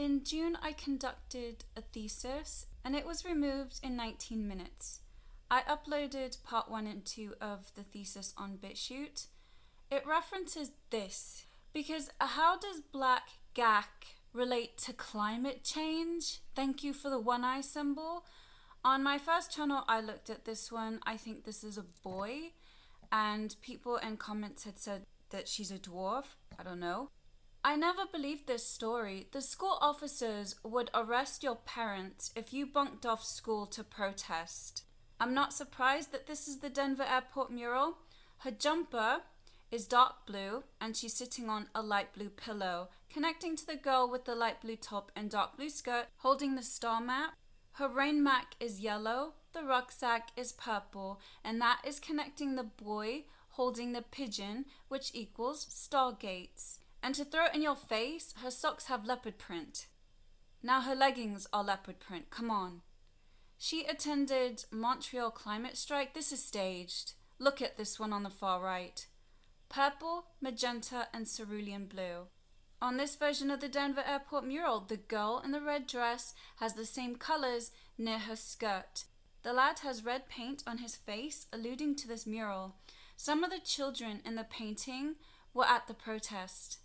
In June, I conducted a thesis and it was removed in 19 minutes. I uploaded part 1 and 2 of the thesis on BitChute. It references this because how does black gack relate to climate change? Thank you for the one eye symbol. On my first channel, I looked at this one. I think this is a boy, and people in comments had said that she's a dwarf. I don't know. I never believed this story. The school officers would arrest your parents if you bunked off school to protest. I'm not surprised that this is the Denver airport mural. Her jumper is dark blue and she's sitting on a light blue pillow, connecting to the girl with the light blue top and dark blue skirt holding the star map. Her rain mat is yellow, the rucksack is purple, and that is connecting the boy holding the pigeon, which equals stargates. And to throw it in your face, her socks have leopard print. Now her leggings are leopard print, come on. She attended Montreal Climate Strike. This is staged. Look at this one on the far right. Purple, magenta, and cerulean blue. On this version of the Denver airport mural, the girl in the red dress has the same colors near her skirt. The lad has red paint on his face, alluding to this mural. Some of the children in the painting were at the protest.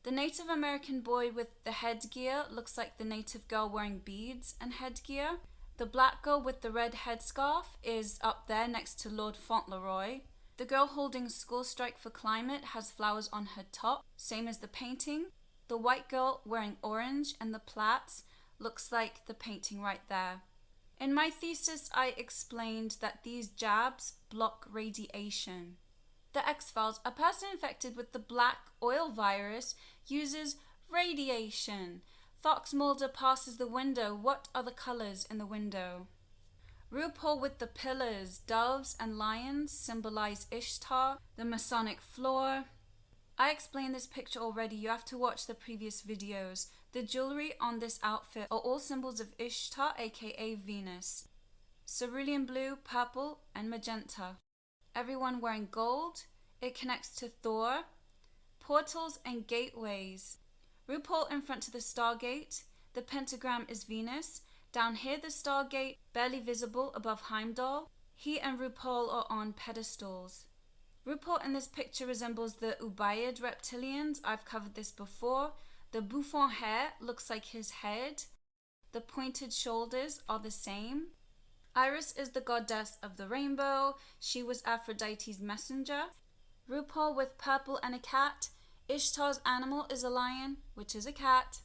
The Native American boy with the headgear looks like the native girl wearing beads and headgear. The black girl with the red headscarf is up there next to Lord Fauntleroy. The girl holding School Strike for Climate has flowers on her top, same as the painting. The white girl wearing orange and the plaits looks like the painting right there. In my thesis, I explained that these jabs block radiation. The X-Files, a person infected with the black oil virus uses radiation. Fox Mulder passes the window. What are the colors in the window? RuPaul with the pillars. Doves and lions symbolize Ishtar, the Masonic floor. I explained this picture already. You have to watch the previous videos. The jewelry on this outfit are all symbols of Ishtar, aka Venus. Cerulean blue, purple, and magenta. Everyone wearing gold. It connects to Thor. Portals and gateways. RuPaul in front of the Stargate. The pentagram is Venus. Down here the Stargate, barely visible above Heimdall. He and RuPaul are on pedestals. RuPaul in this picture resembles the Ubaid reptilians. I've covered this before. The bouffant hair looks like his head. The pointed shoulders are the same. Iris is the goddess of the rainbow. She was Aphrodite's messenger. RuPaul with purple and a cat. Ishtar's animal is a lion, which is a cat.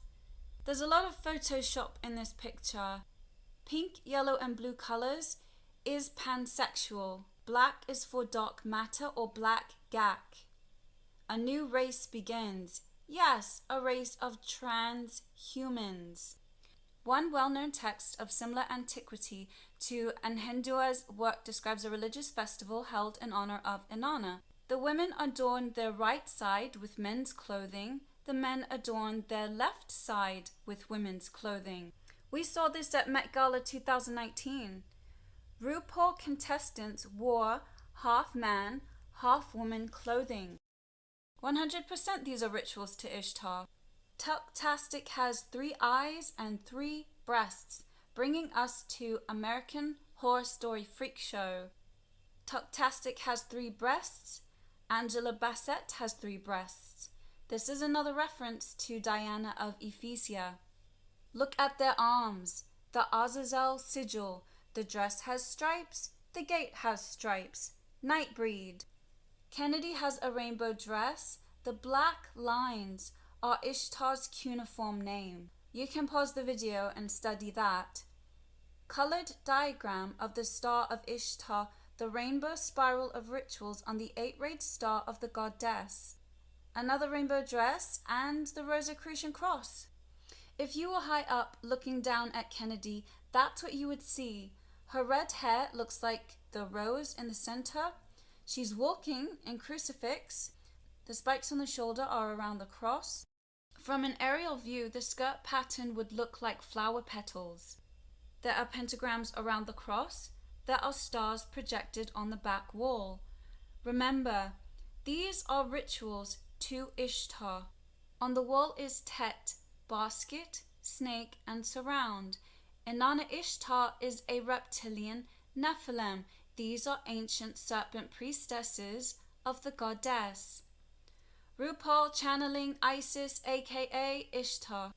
There's a lot of Photoshop in this picture. Pink, yellow, and blue colors is pansexual. Black is for dark matter or black gack. A new race begins. Yes, a race of transhumans. One well-known text of similar antiquity to Anhendua's work describes a religious festival held in honor of Inanna. The women adorn their right side with men's clothing. The men adorn their left side with women's clothing. We saw this at Met Gala 2019. RuPaul contestants wore half man, half woman clothing. 100% these are rituals to Ishtar. Tucktastic has 3 eyes and 3 breasts, bringing us to American Horror Story Freak Show. Tucktastic has 3 breasts. Angela Bassett has 3 breasts. This is another reference to Diana of Ephesia. Look at their arms. The Azazel sigil. The dress has stripes. The gate has stripes. Nightbreed. Kennedy has a rainbow dress. The black lines are Ishtar's cuneiform name. You can pause the video and study that. Colored diagram of the Star of Ishtar, the rainbow spiral of rituals on the 8-rayed star of the goddess. Another rainbow dress and the Rosicrucian cross. If you were high up looking down at Kennedy, that's what you would see. Her red hair looks like the rose in the center. She's walking in crucifix. The spikes on the shoulder are around the cross. From an aerial view, the skirt pattern would look like flower petals. There are pentagrams around the cross. There are stars projected on the back wall. Remember, these are rituals to Ishtar. On the wall is Tet, basket, snake, and surround. Inanna Ishtar is a reptilian Nephilim. These are ancient serpent priestesses of the goddess. RuPaul channeling Isis, aka Ishtar.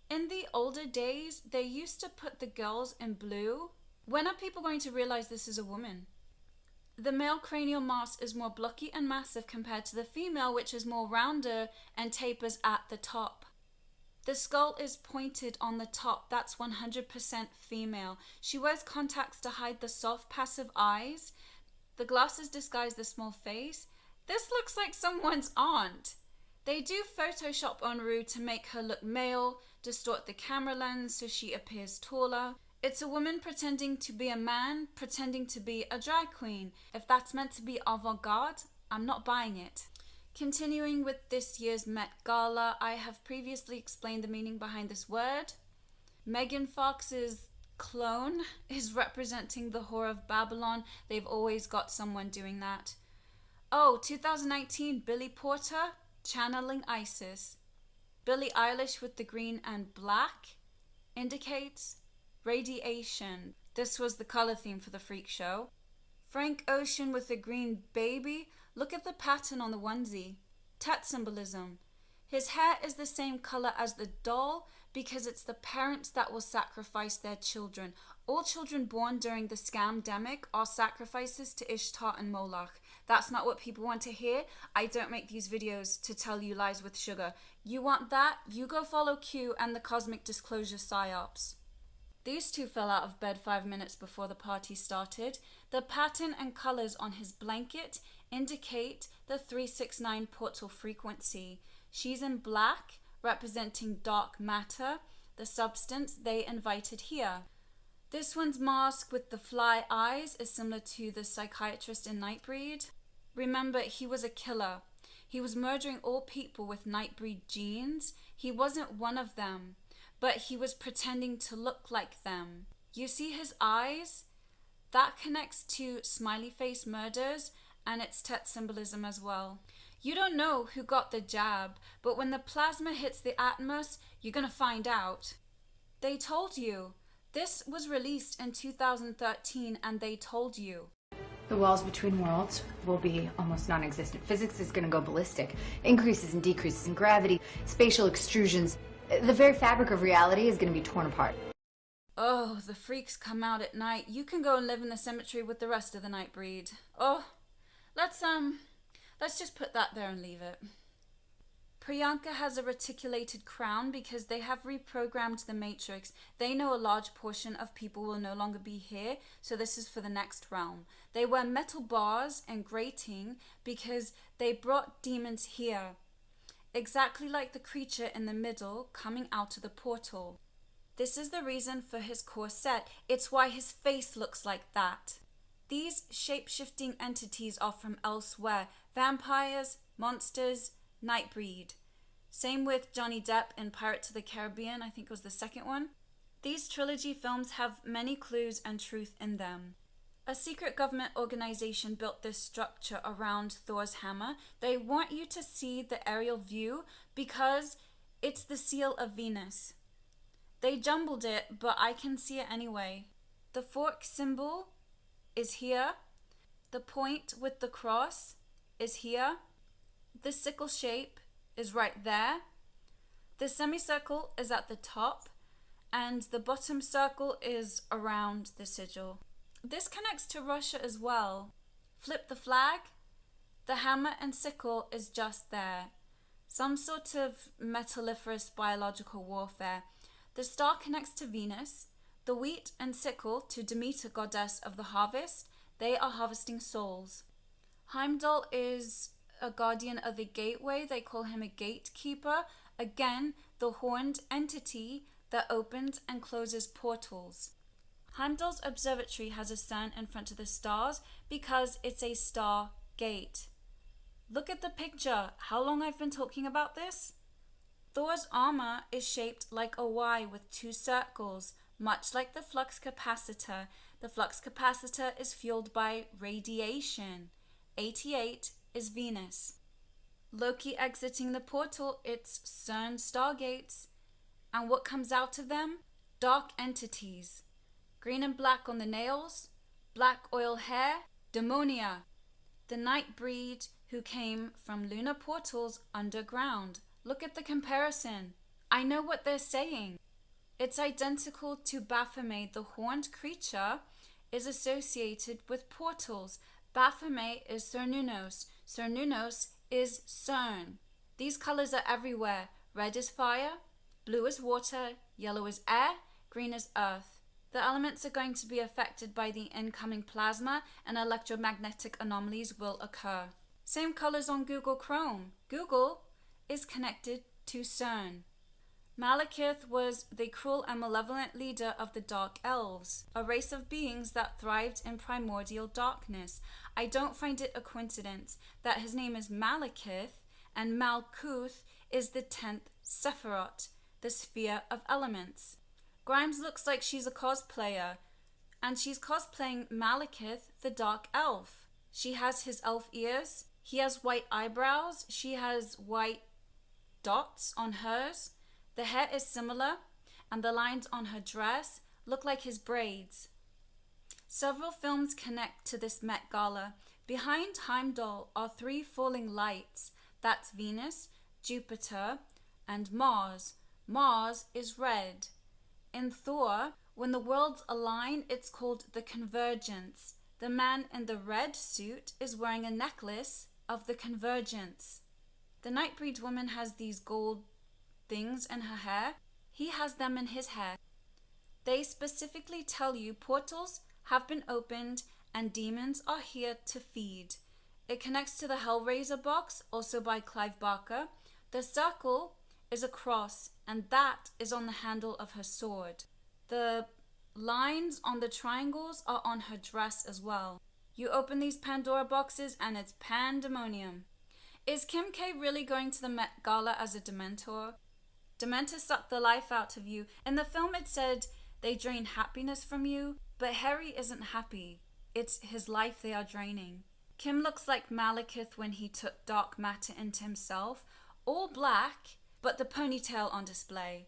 In the older days, they used to put the girls in blue. When are people going to realize this is a woman? The male cranial mass is more blocky and massive compared to the female, which is more rounder and tapers at the top. The skull is pointed on the top. That's 100% female. She wears contacts to hide the soft, passive eyes. The glasses disguise the small face. This looks like someone's aunt. They do Photoshop on Ru to make her look male, distort the camera lens so she appears taller. It's a woman pretending to be a man, pretending to be a drag queen. If that's meant to be avant-garde, I'm not buying it. Continuing with this year's Met Gala, I have previously explained the meaning behind this word. Megan Fox's clone is representing the whore of Babylon. They've always got someone doing that. Oh, 2019, Billy Porter channeling Isis. Billie Eilish with the green and black indicates radiation. This was the color theme for the freak show. Frank Ocean with the green baby. Look at the pattern on the onesie. Tet symbolism. His hair is the same color as the doll because it's the parents that will sacrifice their children. All children born during the scamdemic are sacrifices to Ishtar and Moloch. That's not what people want to hear. I don't make these videos to tell you lies with sugar. You want that? You go follow Q and the Cosmic Disclosure PsyOps. These two fell out of bed 5 minutes before the party started. The pattern and colors on his blanket indicate the 369 portal frequency. She's in black, representing dark matter, the substance they invited here. This one's mask with the fly eyes is similar to the psychiatrist in Nightbreed. Remember, he was a killer. He was murdering all people with Nightbreed genes. He wasn't one of them, but he was pretending to look like them. You see his eyes? That connects to smiley face murders, and it's Tet symbolism as well. You don't know who got the jab, but when the plasma hits the atmos, you're gonna find out. They told you. This was released in 2013, and they told you. The walls between worlds will be almost non-existent. Physics is going to go ballistic. Increases and decreases in gravity, spatial extrusions. The very fabric of reality is going to be torn apart. Oh, the freaks come out at night. You can go and live in the cemetery with the rest of the Nightbreed. Oh, let's just put that there and leave it. Priyanka has a reticulated crown because they have reprogrammed the Matrix. They know a large portion of people will no longer be here, so this is for the next realm. They wear metal bars and grating because they brought demons here, exactly like the creature in the middle coming out of the portal. This is the reason for his corset. It's why his face looks like that. These shape-shifting entities are from elsewhere. Vampires, monsters, Nightbreed. Same with Johnny Depp in Pirates of the Caribbean, I think was the second one. These trilogy films have many clues and truth in them. A secret government organization built this structure around Thor's hammer. They want you to see the aerial view because it's the seal of Venus. They jumbled it, but I can see it anyway. The fork symbol is here. The point with the cross is here. The sickle shape is right there. The semicircle is at the top, and the bottom circle is around the sigil. This connects to Russia as well. Flip the flag. The hammer and sickle is just there. Some sort of metalliferous biological warfare. The star connects to Venus. The wheat and sickle to Demeter, goddess of the harvest. They are harvesting souls. Heimdall is a guardian of the gateway. They call him a gatekeeper. Again, the horned entity that opens and closes portals. Heimdall's observatory has a sun in front of the stars because it's a star gate. Look at the picture. How long I've been talking about this? Thor's armor is shaped like a Y with two circles, much like the flux capacitor. The flux capacitor is fueled by radiation. 88 is Venus. Loki exiting the portal, it's CERN stargates. And what comes out of them? Dark entities. Green and black on the nails, black oil hair, demonia. The Nightbreed who came from lunar portals underground. Look at the comparison. I know what they're saying. It's identical to Baphomet. The horned creature is associated with portals. Baphomet is Cernunnos. Cernunnos is CERN. These colors are everywhere. Red is fire, blue is water, yellow is air, green is earth. The elements are going to be affected by the incoming plasma, and electromagnetic anomalies will occur. Same colors on Google Chrome. Google is connected to CERN. Malekith was the cruel and malevolent leader of the Dark Elves, a race of beings that thrived in primordial darkness. I don't find it a coincidence that his name is Malekith, and Malkuth is the 10th Sephiroth, the sphere of elements. Grimes looks like she's a cosplayer, and she's cosplaying Malekith, the Dark Elf. She has his elf ears, he has white eyebrows, she has white dots on hers. The hair is similar, and the lines on her dress look like his braids. Several films connect to this Met Gala. Behind Heimdall are 3 falling lights. That's Venus, Jupiter, and Mars. Mars is red. In Thor, when the worlds align, it's called the convergence. The man in the red suit is wearing a necklace of the convergence. The Nightbreed woman has these gold things in her hair. He has them in his hair. They specifically tell you portals have been opened and demons are here to feed. It connects to the Hellraiser box, also by Clive Barker. The circle is a cross, and that is on the handle of her sword. The lines on the triangles are on her dress as well. You open these Pandora boxes and it's pandemonium. Is Kim K really going to the Met Gala as a Dementor? Dementors suck the life out of you. In the film it said they drain happiness from you, but Harry isn't happy. It's his life they are draining. Kim looks like Malekith when he took dark matter into himself, all black, but the ponytail on display.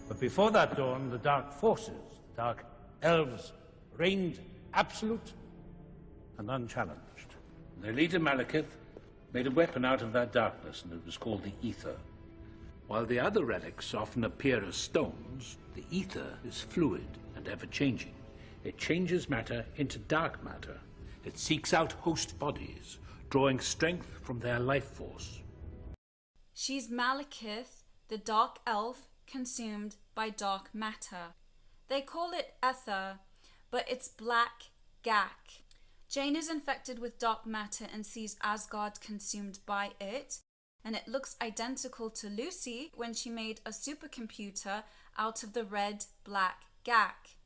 But before that dawn, the dark forces, the dark elves, reigned absolute and unchallenged. Their leader, Malekith, made a weapon out of that darkness, and it was called the Ether. While the other relics often appear as stones, the ether is fluid and ever-changing. It changes matter into dark matter. It seeks out host bodies, drawing strength from their life force. She's Malekith, the dark elf consumed by dark matter. They call it ether, but it's black gak. Jane is infected with dark matter and sees Asgard consumed by it. And it looks identical to Lucy when she made a supercomputer out of the red-black gak.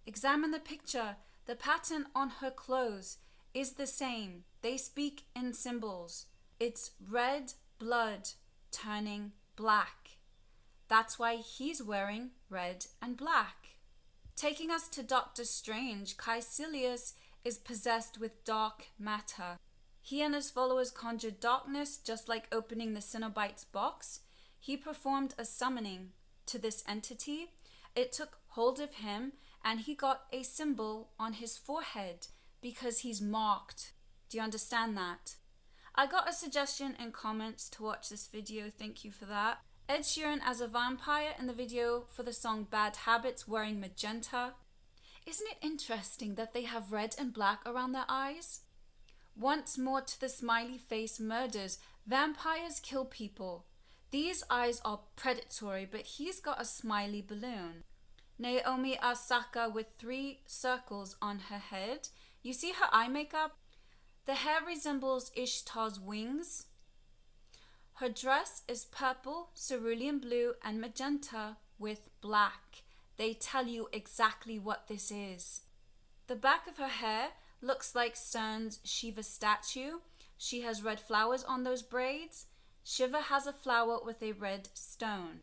Examine the picture. The pattern on her clothes is the same. They speak in symbols. It's red blood turning black. That's why he's wearing red and black. Taking us to Doctor Strange, Caecilius is possessed with dark matter. He and his followers conjured darkness, just like opening the Cenobite's box. He performed a summoning to this entity. It took hold of him, and he got a symbol on his forehead because he's marked. Do you understand that? I got a suggestion in comments to watch this video. Thank you for that. Ed Sheeran as a vampire in the video for the song Bad Habits wearing magenta. Isn't it interesting that they have red and black around their eyes? Once more to the smiley face murders. Vampires kill people. These eyes are predatory, but he's got a smiley balloon. Naomi Osaka with 3 circles on her head. You see her eye makeup? The hair resembles Ishtar's wings. Her dress is purple, cerulean blue, and magenta with black. They tell you exactly what this is. The back of her hair looks like CERN's Shiva statue. She has red flowers on those braids. Shiva has a flower with a red stone.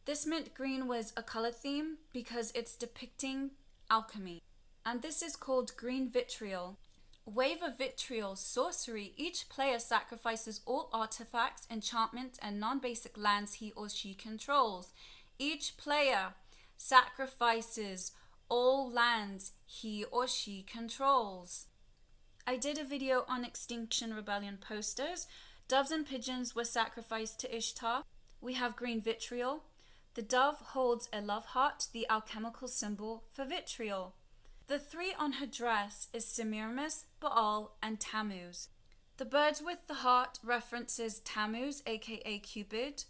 This mint green was a color theme because it's depicting alchemy. And this is called green vitriol. Wave of vitriol, sorcery. Each player sacrifices all artifacts, enchantment, and non-basic lands he or she controls. Each player sacrifices all lands he or she controls. I did a video on Extinction Rebellion posters. Doves and pigeons were sacrificed to Ishtar. We have green vitriol. The dove holds a love heart, the alchemical symbol for vitriol. The 3 on her dress is Semiramis, Baal, and Tammuz. The birds with the heart references Tammuz, aka Cupid.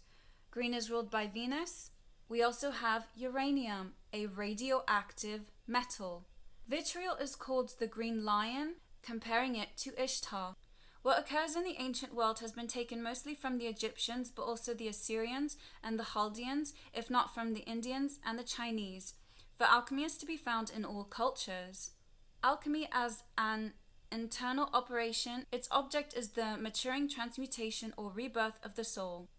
Green is ruled by Venus. We also have uranium, a radioactive metal. Vitriol is called the green lion, comparing it to Ishtar. What occurs in the ancient world has been taken mostly from the Egyptians, but also the Assyrians and the Chaldeans, if not from the Indians and the Chinese. For alchemy is to be found in all cultures. Alchemy as an internal operation, its object is the maturing transmutation or rebirth of the soul.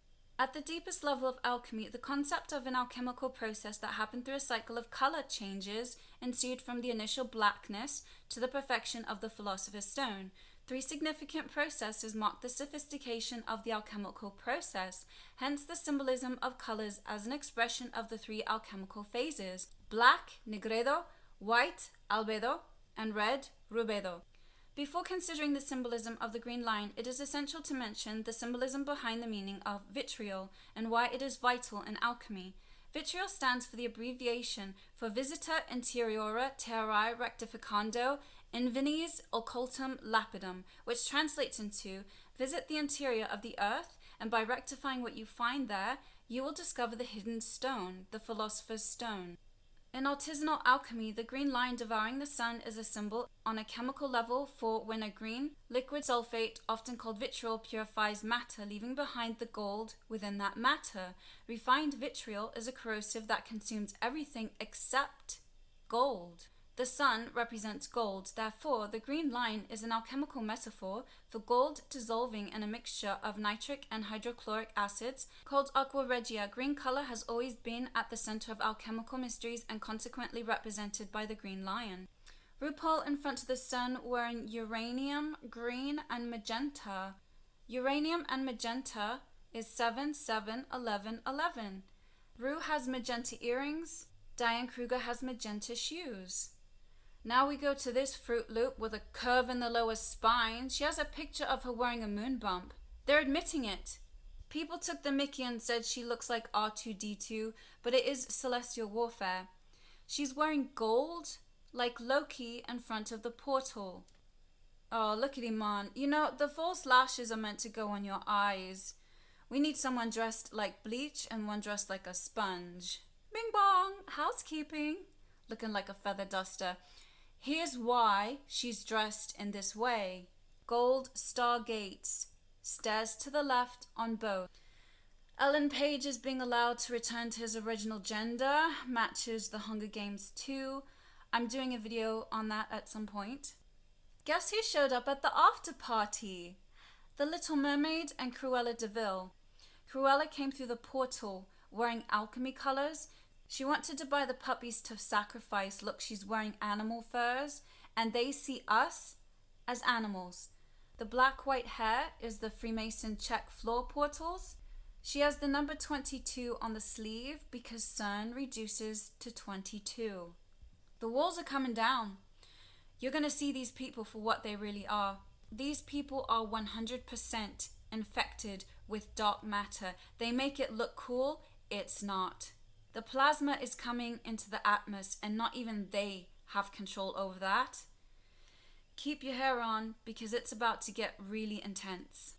At the deepest level of alchemy, the concept of an alchemical process that happened through a cycle of color changes ensued from the initial blackness to the perfection of the philosopher's stone. 3 significant processes mark the sophistication of the alchemical process, hence the symbolism of colors as an expression of the 3 alchemical phases: black, negredo, white, albedo, and red, rubedo. Before considering the symbolism of the green lion, it is essential to mention the symbolism behind the meaning of vitriol and why it is vital in alchemy. Vitriol stands for the abbreviation for Visita Interiora Terrae Rectificando Invinis Occultum Lapidum, which translates into visit the interior of the earth, and by rectifying what you find there, you will discover the hidden stone, the philosopher's stone. In artisanal alchemy, the green lion devouring the sun is a symbol on a chemical level for when a green liquid sulfate, often called vitriol, purifies matter, leaving behind the gold within that matter. Refined vitriol is a corrosive that consumes everything except gold. The sun represents gold, therefore the green line is an alchemical metaphor for gold dissolving in a mixture of nitric and hydrochloric acids called aqua regia. Green color has always been at the center of alchemical mysteries and consequently represented by the green lion. RuPaul in front of the sun wearing uranium, green, and magenta. Uranium and magenta is 7, 7, 11, 11. Ru has magenta earrings. Diane Kruger has magenta shoes. Now we go to this Fruit Loop with a curve in the lower spine. She has a picture of her wearing a moon bump. They're admitting it. People took the mickey and said she looks like R2-D2, but it is Celestial Warfare. She's wearing gold, like Loki in front of the portal. Oh, look at Iman. You know, the false lashes are meant to go on your eyes. We need someone dressed like Bleach and one dressed like a sponge. Bing bong, housekeeping. Looking like a feather duster. Here's why she's dressed in this way. Gold stargates, stairs to the left on both. Ellen Page is being allowed to return to his original gender, matches the Hunger Games 2. I'm doing a video on that at some point. Guess who showed up at the after party? The Little Mermaid and Cruella de Vil. Cruella came through the portal wearing alchemy colors. She wanted to buy the puppies to sacrifice. Look, she's wearing animal furs, and they see us as animals. The black-white hair is the Freemason check floor portals. She has the number 22 on the sleeve because CERN reduces to 22. The walls are coming down. You're going to see these people for what they really are. These people are 100% infected with dark matter. They make it look cool. It's not. The plasma is coming into the atmosphere, and not even they have control over that. Keep your hair on because it's about to get really intense.